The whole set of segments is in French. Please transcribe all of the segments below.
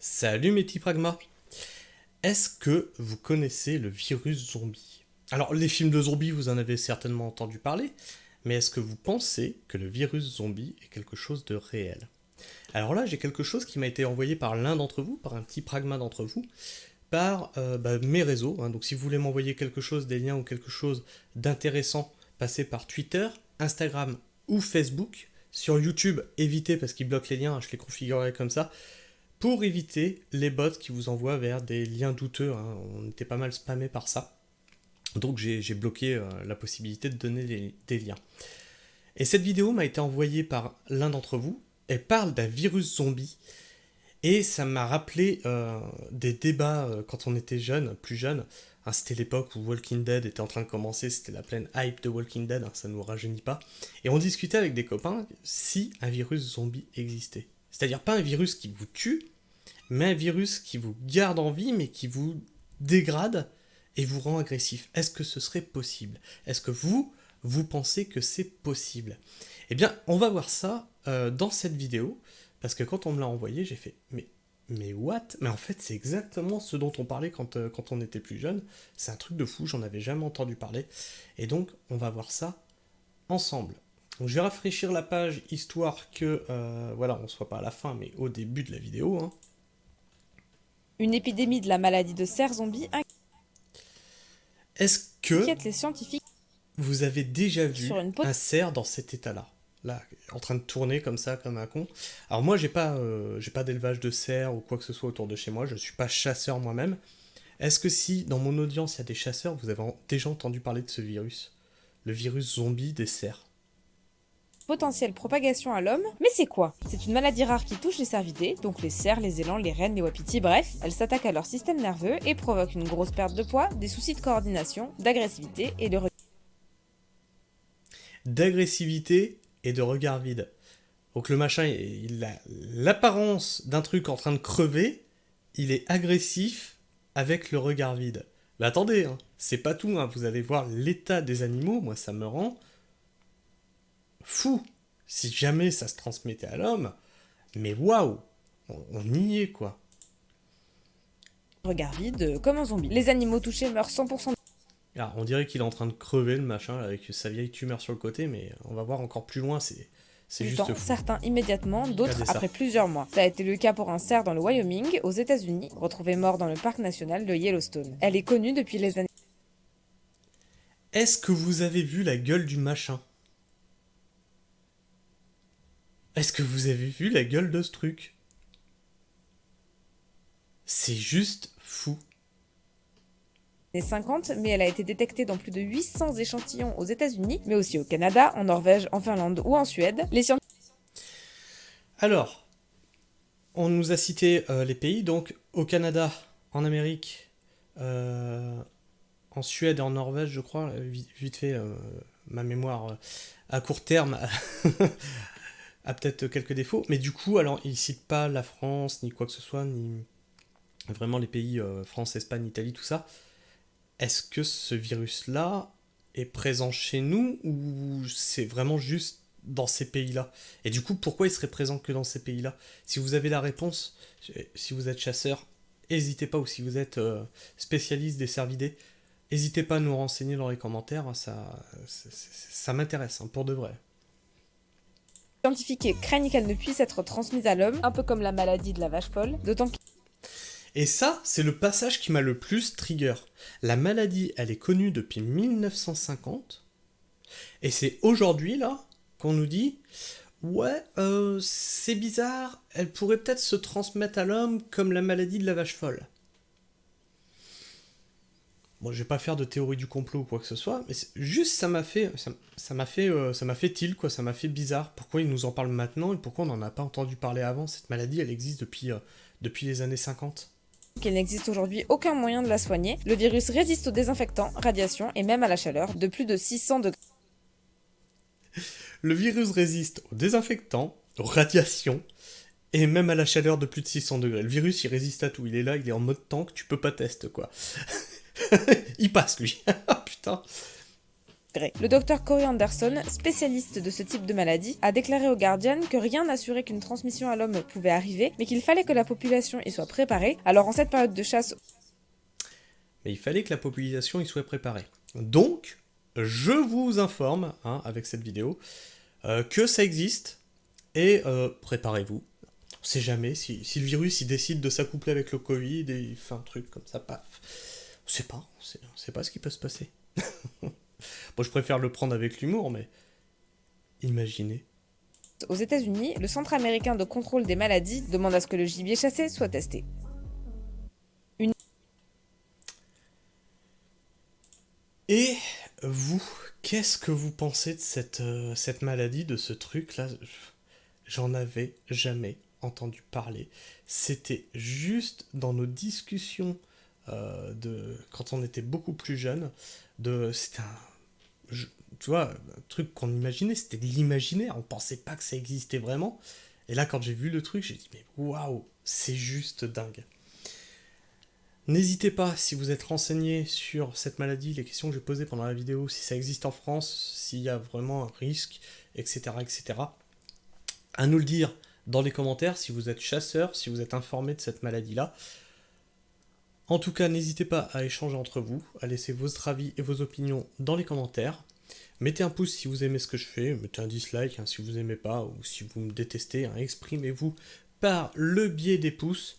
Salut mes petits pragmas. Est-ce que vous connaissez le virus zombie? Alors les films de zombies, vous en avez certainement entendu parler, mais est-ce que vous pensez que le virus zombie est quelque chose de réel? Alors là, j'ai quelque chose qui m'a été envoyé par l'un d'entre vous, par un petit pragma d'entre vous, par mes réseaux. Donc si vous voulez m'envoyer quelque chose, des liens ou quelque chose d'intéressant, passez par Twitter, Instagram ou Facebook. Sur YouTube, évitez parce qu'il bloque les liens, je les configurerai comme ça pour éviter les bots qui vous envoient vers des liens douteux. On était pas mal spammé par ça. Donc j'ai bloqué la possibilité de donner des liens. Et cette vidéo m'a été envoyée par l'un d'entre vous. Elle parle d'un virus zombie. Et ça m'a rappelé des débats quand on était jeune, plus jeune. C'était l'époque où Walking Dead était en train de commencer, c'était la pleine hype de Walking Dead, ça ne nous rajeunit pas. Et on discutait avec des copains si un virus zombie existait. C'est-à-dire pas un virus qui vous tue, mais un virus qui vous garde en vie, mais qui vous dégrade et vous rend agressif. Est-ce que ce serait possible? Est-ce que vous pensez que c'est possible? Eh bien, on va voir ça dans cette vidéo, parce que quand on me l'a envoyé, j'ai fait mais what? Mais en fait, c'est exactement ce dont on parlait quand on était plus jeune. C'est un truc de fou, j'en avais jamais entendu parler. Et donc, on va voir ça ensemble. Donc, je vais rafraîchir la page, histoire que, voilà, on soit pas à la fin, mais au début de la vidéo. Une épidémie de la maladie de cerf zombie Est-ce que inquiète les scientifiques vous avez déjà vu sur une un cerf dans cet état-là? Là, en train de tourner comme ça, comme un con. Alors moi, j'ai pas d'élevage de cerfs ou quoi que ce soit autour de chez moi. Je suis pas chasseur moi-même. Est-ce que si, dans mon audience, il y a des chasseurs, vous avez déjà entendu parler de ce virus? Le virus zombie des cerfs. potentielle propagation à l'homme. Mais c'est quoi? C'est une maladie rare qui touche les cervidés, donc les cerfs, les élans, les rennes, les wapitis, bref. Elle s'attaque à leur système nerveux et provoque une grosse perte de poids, des soucis de coordination, d'agressivité et de D'agressivité et de regard vide. Donc le machin, il a l'apparence d'un truc en train de crever, il est agressif avec le regard vide. Mais attendez, c'est pas tout, vous allez voir l'état des animaux, moi ça me rend fou. Si jamais ça se transmettait à l'homme, mais waouh, on y est quoi. regard vide comme un zombie. Les animaux touchés meurent 100%. Alors, on dirait qu'il est en train de crever le machin avec sa vieille tumeur sur le côté, mais on va voir encore plus loin, c'est Du juste temps, fou. certains immédiatement, d'autres Regardez ça. après plusieurs mois. Ça a été le cas pour un cerf dans le Wyoming, aux États-Unis, retrouvé mort dans le parc national de Yellowstone. Elle est connue depuis les années. Est-ce que vous avez vu la gueule du machin? Est-ce que vous avez vu la gueule de ce truc? C'est juste fou. 50, mais elle a été détectée dans plus de 800 échantillons aux États-Unis, mais aussi au Canada, en Norvège, en Finlande ou en Suède. Les scientifiques Alors, on nous a cité les pays, donc au Canada, en Amérique, en Suède et en Norvège, je crois, vite fait, ma mémoire à court terme a peut-être quelques défauts, mais du coup, alors, il cite pas la France, ni quoi que ce soit, ni vraiment les pays France, Espagne, Italie, tout ça. Est-ce que ce virus-là est présent chez nous ou c'est vraiment juste dans ces pays-là? Et du coup, pourquoi il serait présent que dans ces pays-là? Si vous avez la réponse, si vous êtes chasseur, n'hésitez pas, ou si vous êtes spécialiste des cervidés, n'hésitez pas à nous renseigner dans les commentaires, ça m'intéresse, pour de vrai. craignent qu'elle ne puisse être transmise à l'homme, un peu comme la maladie de la vache folle, d'autant que Et ça, c'est le passage qui m'a le plus trigger. La maladie, elle est connue depuis 1950, et c'est aujourd'hui, là, qu'on nous dit ouais, c'est bizarre, elle pourrait peut-être se transmettre à l'homme comme la maladie de la vache folle. Bon, je vais pas faire de théorie du complot ou quoi que ce soit, mais juste ça m'a fait tilt, quoi, ça m'a fait bizarre. Pourquoi ils nous en parlent maintenant et pourquoi on n'en a pas entendu parler avant? Cette maladie, elle existe depuis les années 50. qu'il n'existe aujourd'hui aucun moyen de la soigner. Le virus résiste aux désinfectants, radiations et même à la chaleur de plus de 600 degrés. Le virus résiste aux désinfectants, aux radiations, et même à la chaleur de plus de 600 degrés. Le virus, il résiste à tout. Il est là, il est en mode tank, tu peux pas tester, quoi. Il passe, lui. Ah, putain. respirer. Le docteur Corey Anderson, spécialiste de ce type de maladie, a déclaré au Guardian que rien n'assurait qu'une transmission à l'homme pouvait arriver, mais qu'il fallait que la population y soit préparée. Alors en cette période de chasse... Mais il fallait que la population y soit préparée. Donc, je vous informe, avec cette vidéo, que ça existe, et préparez-vous. On sait jamais, si le virus il décide de s'accoupler avec le Covid, et il fait un truc comme ça, paf. On sait pas ce qui peut se passer. Moi, je préfère le prendre avec l'humour, mais imaginez. Aux États-Unis, le Centre américain de contrôle des maladies demande à ce que le gibier chassé soit testé. Et vous, qu'est-ce que vous pensez de cette maladie, de ce truc-là? J'en avais jamais entendu parler. C'était juste dans nos discussions quand on était beaucoup plus jeune. C'était tu vois, un truc qu'on imaginait, c'était de l'imaginaire. On pensait pas que ça existait vraiment. Et là, quand j'ai vu le truc, j'ai dit, mais waouh, c'est juste dingue. N'hésitez pas, si vous êtes renseigné sur cette maladie, les questions que j'ai posées pendant la vidéo, si ça existe en France, s'il y a vraiment un risque, etc., etc., à nous le dire dans les commentaires si vous êtes chasseur, si vous êtes informé de cette maladie-là. En tout cas, n'hésitez pas à échanger entre vous, à laisser votre avis et vos opinions dans les commentaires. Mettez un pouce si vous aimez ce que je fais, mettez un dislike si vous n'aimez pas, ou si vous me détestez, exprimez-vous par le biais des pouces.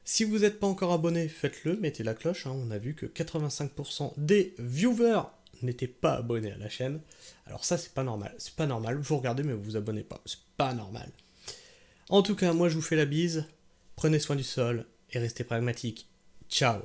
Si vous n'êtes pas encore abonné, faites-le, mettez la cloche, on a vu que 85% des viewers n'étaient pas abonnés à la chaîne. Alors ça, c'est pas normal, vous regardez mais vous vous abonnez pas, c'est pas normal. En tout cas, moi je vous fais la bise, prenez soin du sol et restez pragmatiques. Ciao.